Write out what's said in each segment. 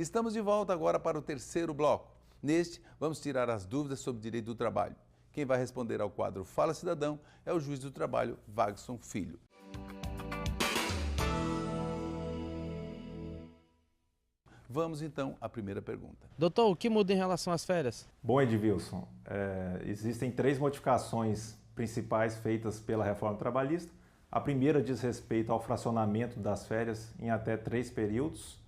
Estamos de volta agora para o terceiro bloco. Neste, vamos tirar as dúvidas sobre direito do trabalho. Quem vai responder ao quadro Fala Cidadão é o juiz do trabalho, Wagson Filho. Vamos então à primeira pergunta. Doutor, o que muda em relação às férias? Bom, Edvilson, existem 3 modificações principais feitas pela reforma trabalhista. A primeira diz respeito ao fracionamento das férias em até 3 períodos,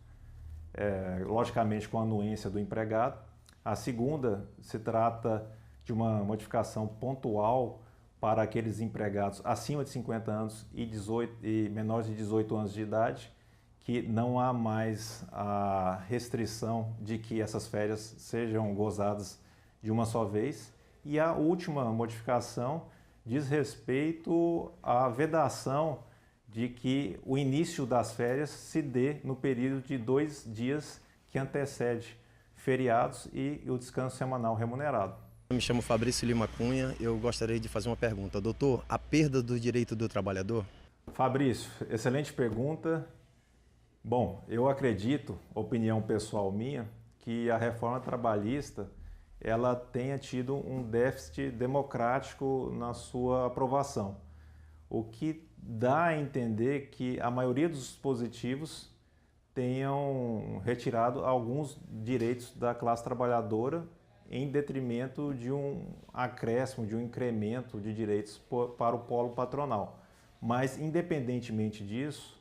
logicamente com a anuência do empregado. A segunda se trata de uma modificação pontual para aqueles empregados acima de 50 anos e menores de 18 anos de idade, que não há mais a restrição de que essas férias sejam gozadas de uma só vez. E a última modificação diz respeito à vedação de que o início das férias se dê no período de 2 dias que antecede feriados e o descanso semanal remunerado. Eu me chamo Fabrício Lima Cunha, eu gostaria de fazer uma pergunta. Doutor, a perda do direito do trabalhador? Fabrício, excelente pergunta. Bom, eu acredito, opinião pessoal minha, que a reforma trabalhista ela tenha tido um déficit democrático na sua aprovação, o que dá a entender que a maioria dos dispositivos tenham retirado alguns direitos da classe trabalhadora em detrimento de um acréscimo, de um incremento de direitos para o polo patronal. Mas, independentemente disso,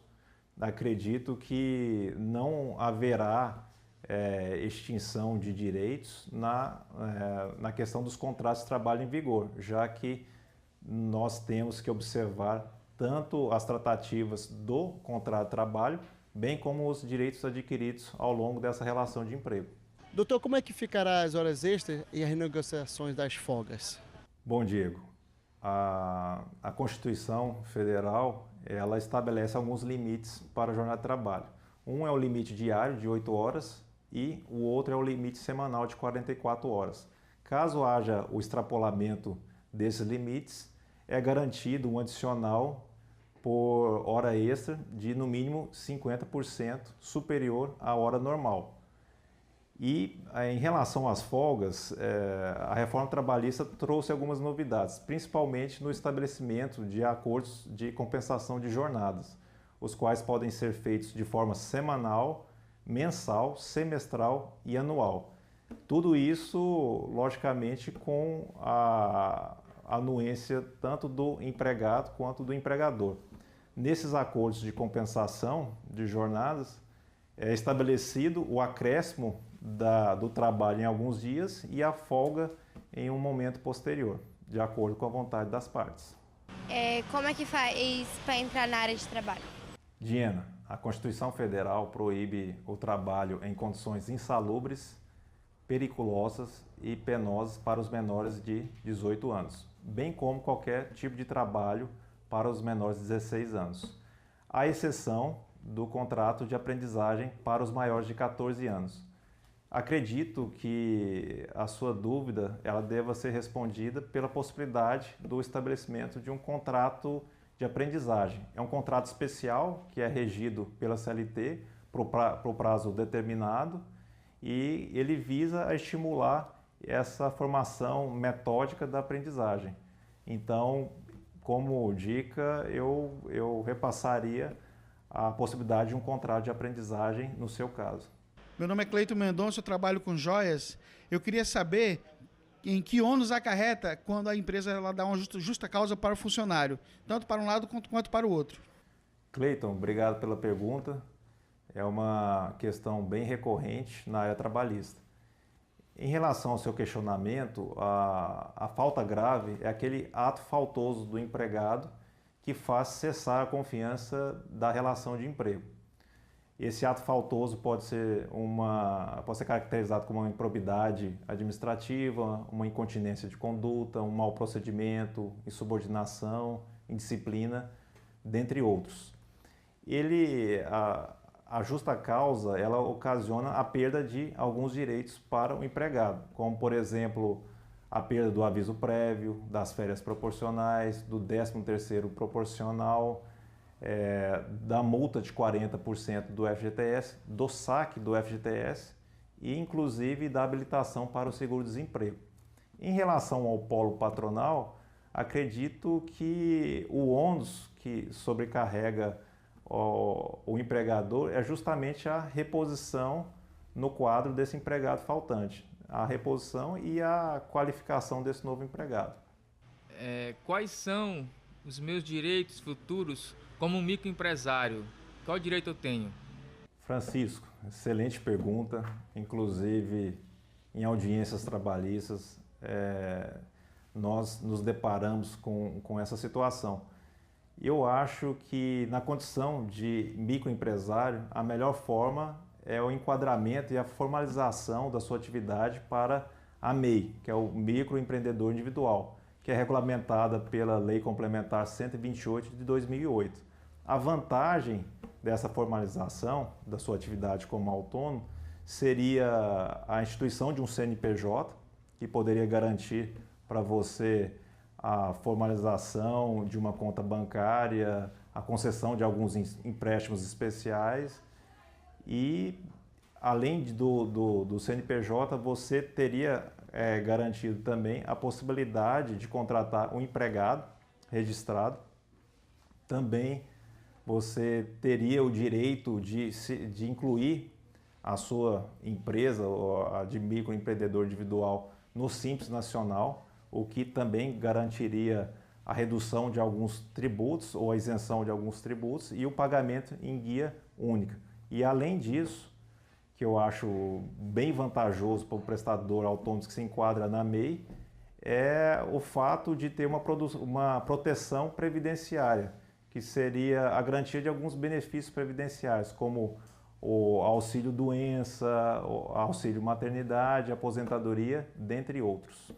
acredito que não haverá extinção de direitos na questão dos contratos de trabalho em vigor, já que nós temos que observar tanto as tratativas do contrato de trabalho, bem como os direitos adquiridos ao longo dessa relação de emprego. Doutor, como é que ficará as horas extras e as renegociações das folgas? Bom, Diego, a Constituição Federal ela estabelece alguns limites para a jornada de trabalho. Um é o limite diário de 8 horas e o outro é o limite semanal de 44 horas. Caso haja o extrapolamento desses limites, é garantido um adicional por hora extra de no mínimo 50% superior à hora normal. E em relação às folgas, a reforma trabalhista trouxe algumas novidades, principalmente no estabelecimento de acordos de compensação de jornadas, os quais podem ser feitos de forma semanal, mensal, semestral e anual. Tudo isso, logicamente, com a anuência tanto do empregado quanto do empregador. Nesses acordos de compensação de jornadas, é estabelecido o acréscimo do trabalho em alguns dias e a folga em um momento posterior, de acordo com a vontade das partes. Como é que faz para entrar na área de trabalho? Diana, a Constituição Federal proíbe o trabalho em condições insalubres, periculosas e penosas para os menores de 18 anos, bem como qualquer tipo de trabalho para os menores de 16 anos, à exceção do contrato de aprendizagem para os maiores de 14 anos. Acredito que a sua dúvida ela deva ser respondida pela possibilidade do estabelecimento de um contrato de aprendizagem. É um contrato especial que é regido pela CLT para o prazo determinado e ele visa a estimular essa formação metódica da aprendizagem. Então, como dica, eu repassaria a possibilidade de um contrato de aprendizagem no seu caso. Meu nome é Cleiton Mendonça, eu trabalho com joias. Eu queria saber em que ônus acarreta quando a empresa ela dá uma justa causa para o funcionário, tanto para um lado quanto para o outro. Cleiton, obrigado pela pergunta. É uma questão bem recorrente na área trabalhista. Em relação ao seu questionamento, a falta grave é aquele ato faltoso do empregado que faz cessar a confiança da relação de emprego. Esse ato faltoso pode ser caracterizado como uma improbidade administrativa, uma incontinência de conduta, um mau procedimento, insubordinação, indisciplina, dentre outros. A justa causa, ela ocasiona a perda de alguns direitos para o empregado, como, por exemplo, a perda do aviso prévio, das férias proporcionais, do 13º proporcional, da multa de 40% do FGTS, do saque do FGTS e inclusive da habilitação para o seguro-desemprego. Em relação ao polo patronal, acredito que o ônus que sobrecarrega o empregador é justamente a reposição no quadro desse empregado faltante, a reposição e a qualificação desse novo empregado. Quais são os meus direitos futuros como microempresário? Qual direito eu tenho? Francisco, excelente pergunta. Inclusive, em audiências trabalhistas, nós nos deparamos com essa situação. Eu acho que na condição de microempresário, a melhor forma é o enquadramento e a formalização da sua atividade para a MEI, que é o microempreendedor individual, que é regulamentada pela Lei Complementar 128 de 2008. A vantagem dessa formalização da sua atividade como autônomo seria a instituição de um CNPJ, que poderia garantir para você a formalização de uma conta bancária, a concessão de alguns empréstimos especiais e, além do CNPJ, você teria garantido também a possibilidade de contratar um empregado registrado. Também você teria o direito de incluir a sua empresa, a de microempreendedor individual, no Simples Nacional, o que também garantiria a redução de alguns tributos ou a isenção de alguns tributos e o pagamento em guia única. E além disso, que eu acho bem vantajoso para o prestador autônomo que se enquadra na MEI, é o fato de ter uma proteção previdenciária, que seria a garantia de alguns benefícios previdenciários, como o auxílio doença, o auxílio maternidade, aposentadoria, dentre outros.